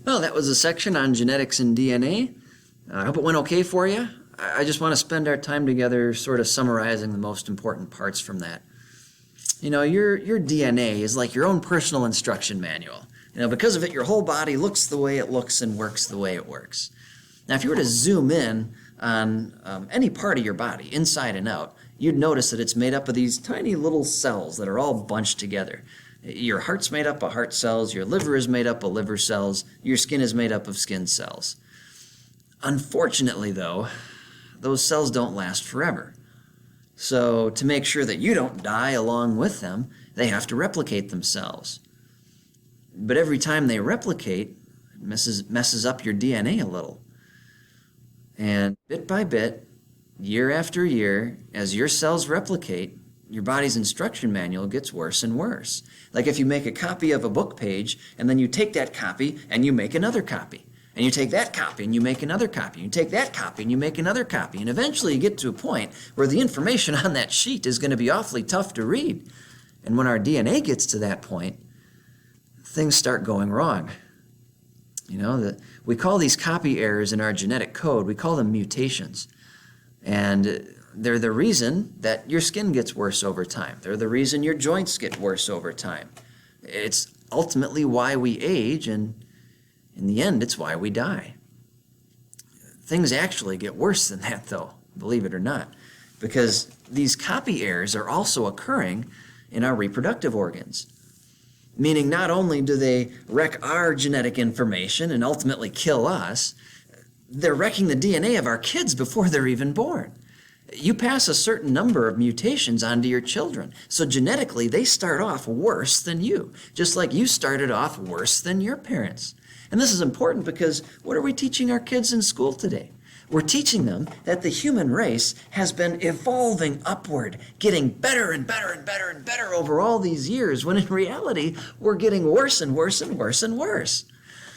Well, that was a section on genetics and DNA. I hope it went okay for you. I just want to spend our time together sort of summarizing the most important parts from that. You know, your DNA is like your own personal instruction manual. You know, because of it, your whole body looks the way it looks and works the way it works. Now, if you were to zoom in on any part of your body, inside and out, you'd notice that it's made up of these tiny little cells that are all bunched together. Your heart's made up of heart cells, your liver is made up of liver cells, your skin is made up of skin cells. Unfortunately, though, those cells don't last forever. So to make sure that you don't die along with them, they have to replicate themselves. But every time they replicate, it messes up your DNA a little. And bit by bit, year after year, as your cells replicate, your body's instruction manual gets worse and worse. Like if you make a copy of a book page, and then you take that copy and you make another copy. And you take that copy and you make another copy. You take that copy and you make another copy. And eventually you get to a point where the information on that sheet is going to be awfully tough to read. And when our DNA gets to that point, things start going wrong. You know, we call these copy errors in our genetic code, we call them mutations. And they're the reason that your skin gets worse over time. They're the reason your joints get worse over time. It's ultimately why we age, and in the end, it's why we die. Things actually get worse than that, though, believe it or not, because these copy errors are also occurring in our reproductive organs. Meaning not only do they wreck our genetic information and ultimately kill us, they're wrecking the DNA of our kids before they're even born. You pass a certain number of mutations onto your children. So genetically, they start off worse than you, just like you started off worse than your parents. And this is important because what are we teaching our kids in school today? We're teaching them that the human race has been evolving upward, getting better and better and better and better over all these years, when in reality, we're getting worse and worse and worse and worse.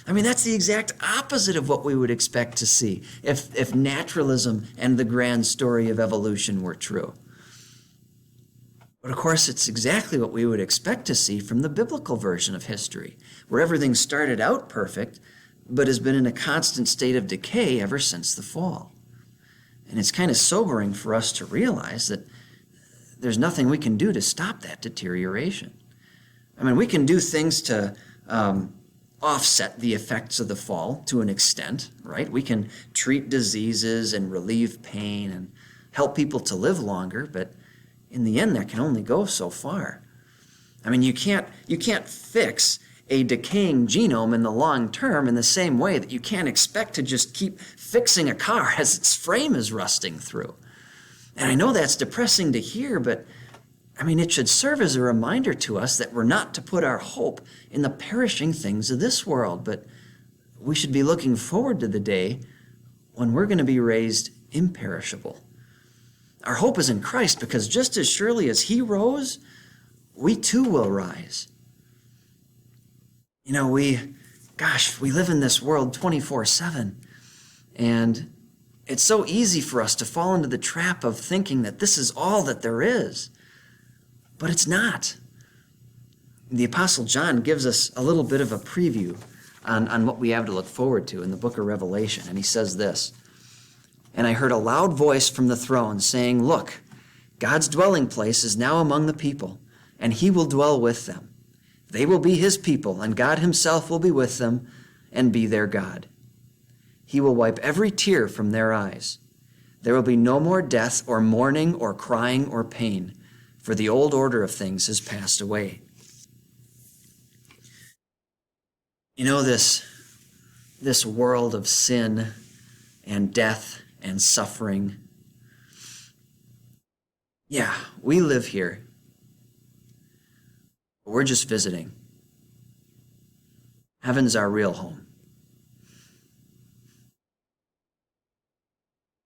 I mean, that's the exact opposite of what we would expect to see if naturalism and the grand story of evolution were true. But of course, it's exactly what we would expect to see from the biblical version of history, where everything started out perfect, but has been in a constant state of decay ever since the fall. And it's kind of sobering for us to realize that there's nothing we can do to stop that deterioration. I mean, we can do things to offset the effects of the fall to an extent, right? We can treat diseases and relieve pain and help people to live longer, but in the end, that can only go so far. I mean, you can't fix a decaying genome in the long term in the same way that you can't expect to just keep fixing a car as its frame is rusting through. And I know that's depressing to hear, but I mean, it should serve as a reminder to us that we're not to put our hope in the perishing things of this world, but we should be looking forward to the day when we're going to be raised imperishable. Our hope is in Christ, because just as surely as He rose, we too will rise. You know, we live in this world 24/7, and it's so easy for us to fall into the trap of thinking that this is all that there is. But it's not. The Apostle John gives us a little bit of a preview on what we have to look forward to in the book of Revelation, and he says this, "And I heard a loud voice from the throne saying, 'Look, God's dwelling place is now among the people, and He will dwell with them. They will be His people, and God Himself will be with them and be their God. He will wipe every tear from their eyes. There will be no more death or mourning or crying or pain, for the old order of things has passed away.'" You know, this world of sin and death and suffering, yeah, we live here. We're just visiting. Heaven's our real home.